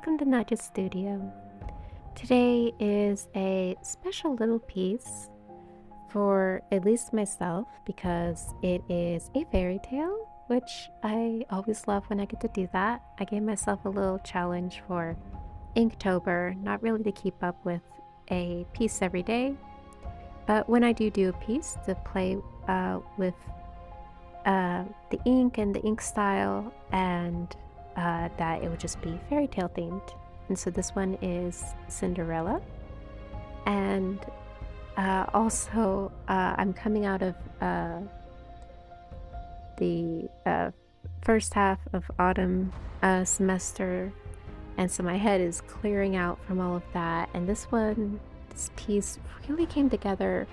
welcome to Not Just Studio. Today is a special little piece for at least myself because it is a fairy tale, which I always love when I get to do that. I gave myself a little challenge for Inktober, not really to keep up with a piece every day, but when I do a piece to play with the ink and the ink style, and that it would just be fairy tale themed. And so this one is Cinderella. And also, I'm coming out of the first half of autumn semester, and so my head is clearing out from all of that. And this piece really came together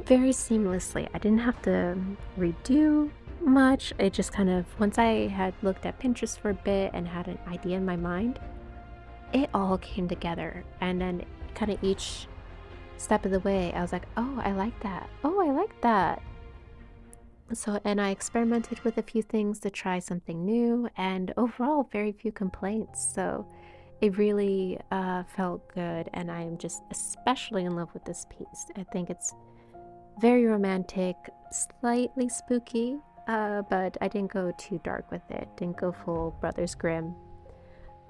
very seamlessly. I didn't have to redo much. It just kind of, once I had looked at Pinterest for a bit and had an idea in my mind, it all came together. And then kind of each step of the way, I was like, oh, I like that. Oh, I like that. So, and I experimented with a few things to try something new, and overall, very few complaints. So it really felt good, and I am just especially in love with this piece. I think it's very romantic, slightly spooky, but I didn't go too dark with it. Didn't go full Brothers Grimm.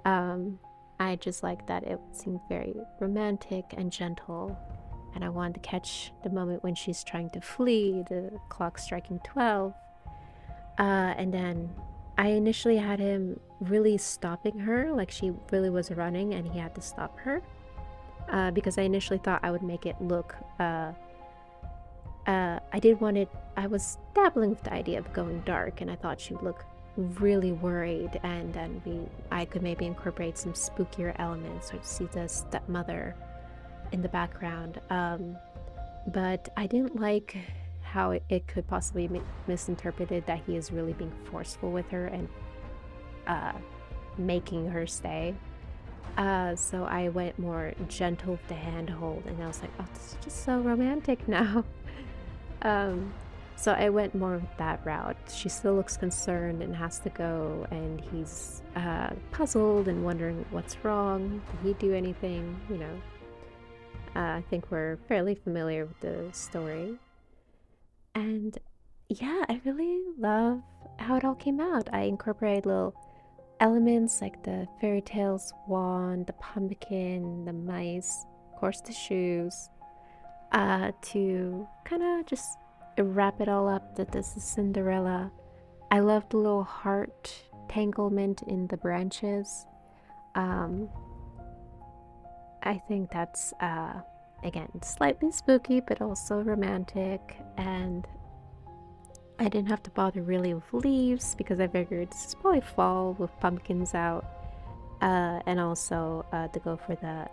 I just like that it seemed very romantic and gentle, and I wanted to catch the moment when she's trying to flee, the clock striking 12. And then I initially had him really stopping her, like she really was running and he had to stop her, because I initially thought I would make it look I was dabbling with the idea of going dark, and I thought she'd look really worried, and then I could maybe incorporate some spookier elements or see the stepmother in the background. But I didn't like how it could possibly be misinterpreted that he is really being forceful with her and making her stay. So I went more gentle with the handhold, and I was like, oh, this is just so romantic now. So I went more with that route. She still looks concerned and has to go, and he's puzzled and wondering what's wrong. Did he do anything? I think we're fairly familiar with the story. And yeah, I really love how it all came out. I incorporated little elements like the fairy tale's wand, the pumpkin, the mice, of course the shoes, to kind of just wrap it all up that this is Cinderella. I love the little heart tanglement in the branches. I think that's again slightly spooky but also romantic, and I didn't have to bother really with leaves because I figured this is probably fall with pumpkins out, and also to go for the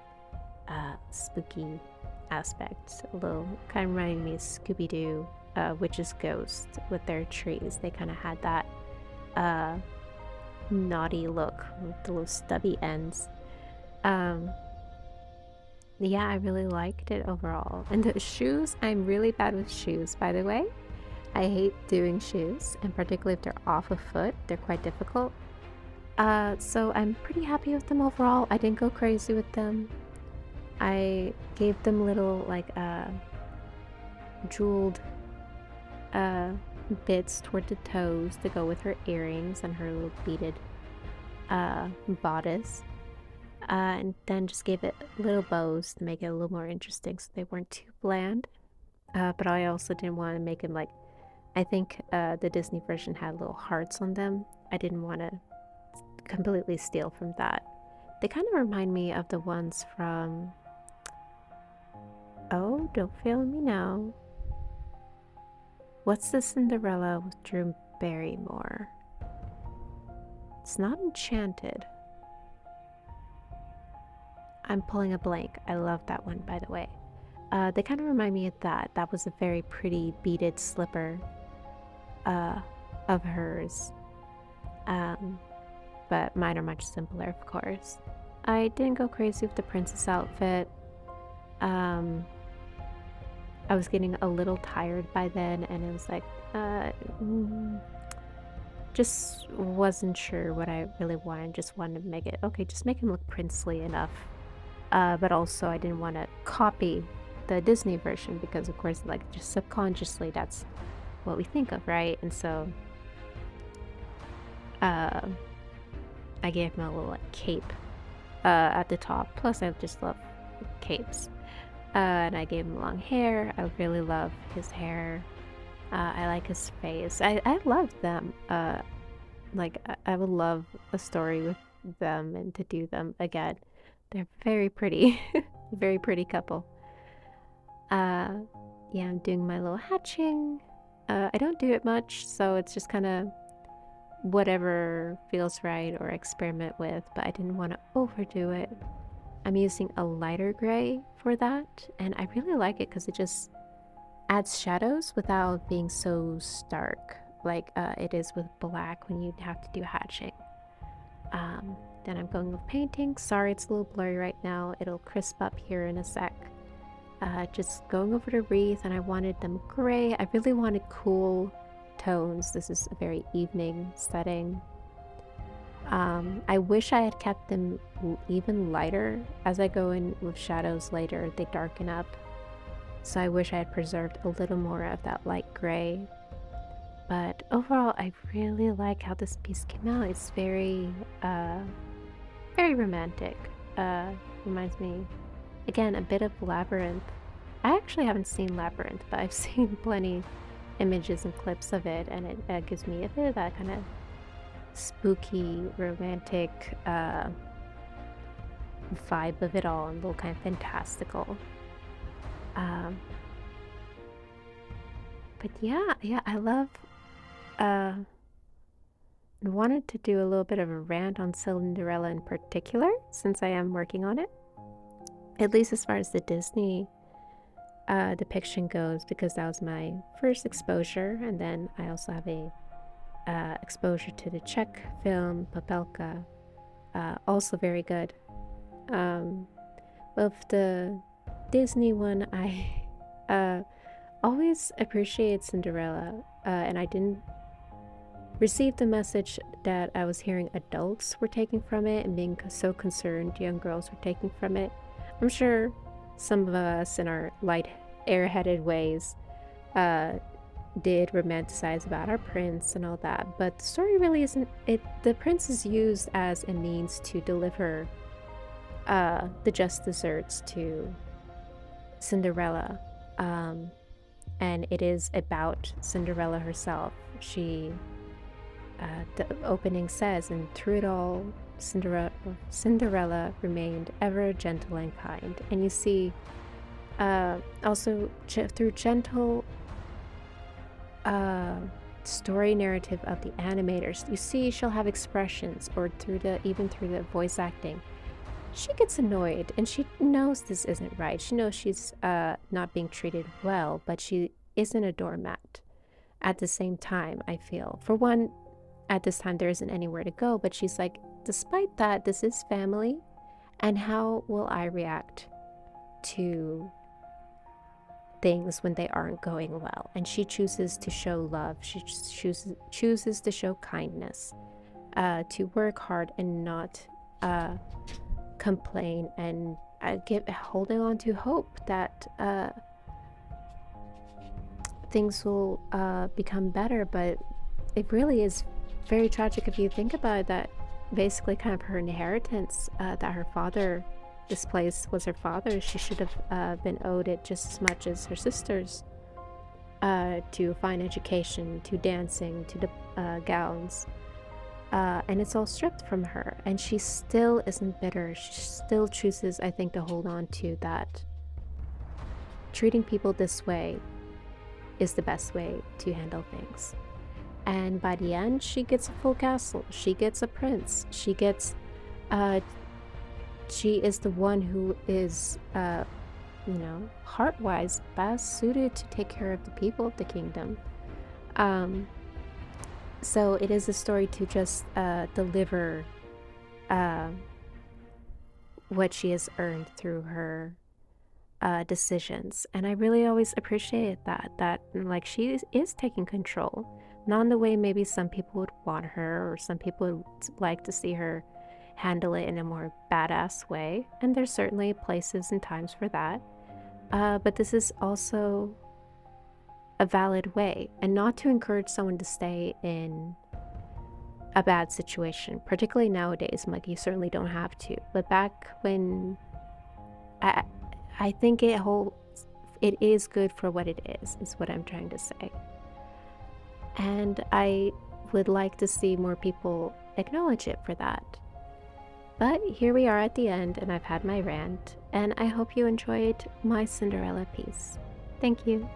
spooky aspect. A little kind of reminding me of Scooby-Doo, Witch's Ghost with their trees. They kind of had that naughty look with the little stubby ends. Yeah, I really liked it overall. And the shoes, I'm really bad with shoes, by the way. I hate doing shoes, and particularly if they're off a foot, they're quite difficult. So I'm pretty happy with them overall. I didn't go crazy with them. I gave them little like jeweled bits toward the toes to go with her earrings and her little beaded bodice, and then just gave it little bows to make it a little more interesting so they weren't too bland. But I also didn't want to make them like, I think the Disney version had little hearts on them. I didn't want to completely steal from that. They kind of remind me of the ones from, oh, don't fail me now. What's the Cinderella with Drew Barrymore? It's not Enchanted. I'm pulling a blank. I love that one, by the way. They kind of remind me of that. That was a very pretty beaded slipper of hers. But mine are much simpler, of course. I didn't go crazy with the princess outfit. I was getting a little tired by then, and it was like, just wasn't sure what I really wanted. Just wanted to make it okay, just make him look princely enough. But also I didn't want to copy the Disney version because of course like just subconsciously that's what we think of, right? And so uh, I gave him a little like cape at the top. Plus I just love capes. And I gave him long hair. I really love his hair. I like his face. I love them. I would love a story with them and to do them again. They're very pretty. Very pretty couple. Uh, yeah, I'm doing my little hatching. I don't do it much, so it's just kind of whatever feels right or experiment with, but I didn't want to overdo it. I'm using a lighter gray for that, and I really like it because it just adds shadows without being so stark like it is with black when you have to do hatching. Then I'm going with painting. Sorry, it's a little blurry right now. It'll crisp up here in a sec. Just going over the wreath, and I wanted them gray. I really wanted cool tones. This is a very evening setting. I wish I had kept them even lighter. As I go in with shadows later, they darken up. So I wish I had preserved a little more of that light gray. But overall, I really like how this piece came out. It's very, very romantic. Reminds me, again, a bit of Labyrinth. I actually haven't seen Labyrinth, but I've seen plenty images and clips of it, and it gives me a bit of that kind of spooky, romantic vibe of it all, and a little kind of fantastical. But yeah, I love wanted to do a little bit of a rant on Cinderella in particular, since I am working on it. At least as far as the Disney depiction goes, because that was my first exposure, and then I also have a exposure to the Czech film Papelka, also very good. Of the Disney one, I always appreciated Cinderella, and I didn't receive the message that I was hearing adults were taking from it and being so concerned young girls were taking from it. I'm sure some of us in our light airheaded ways did romanticize about our prince and all that, but the story really isn't it. The prince is used as a means to deliver the just desserts to Cinderella, and it is about Cinderella herself. She the opening says, and through it all Cinderella remained ever gentle and kind. And you see also through gentle story narrative of the animators, you see she'll have expressions, or even through the voice acting, she gets annoyed and she knows this isn't right. She knows she's not being treated well, but she isn't a doormat at the same time. I feel, for one, at this time there isn't anywhere to go, but she's like, despite that, this is family, and how will I react to things when they aren't going well? And she chooses to show love. She chooses to show kindness, to work hard and not complain, and holding on to hope that things will become better. But it really is very tragic if you think about it, that basically kind of her inheritance that her father, this place was her father's. She should have been owed it just as much as her sisters, to fine education, to dancing, to the gowns, and it's all stripped from her, and she still isn't bitter. She still chooses, I think, to hold on to that. Treating people this way is the best way to handle things. And by the end, she gets a full castle. She gets a prince. She gets, she is the one who is, heart-wise best suited to take care of the people of the kingdom. So it is a story to just deliver what she has earned through her decisions. And I really always appreciate that like she is taking control. Not in the way maybe some people would want her, or some people would like to see her handle it in a more badass way. And there's certainly places and times for that. But this is also a valid way, and not to encourage someone to stay in a bad situation, particularly nowadays. Like, you certainly don't have to. But back when, I, I think it is good for what it is what I'm trying to say. And I would like to see more people acknowledge it for that. But here we are at the end, and I've had my rant, and I hope you enjoyed my Cinderella piece. Thank you.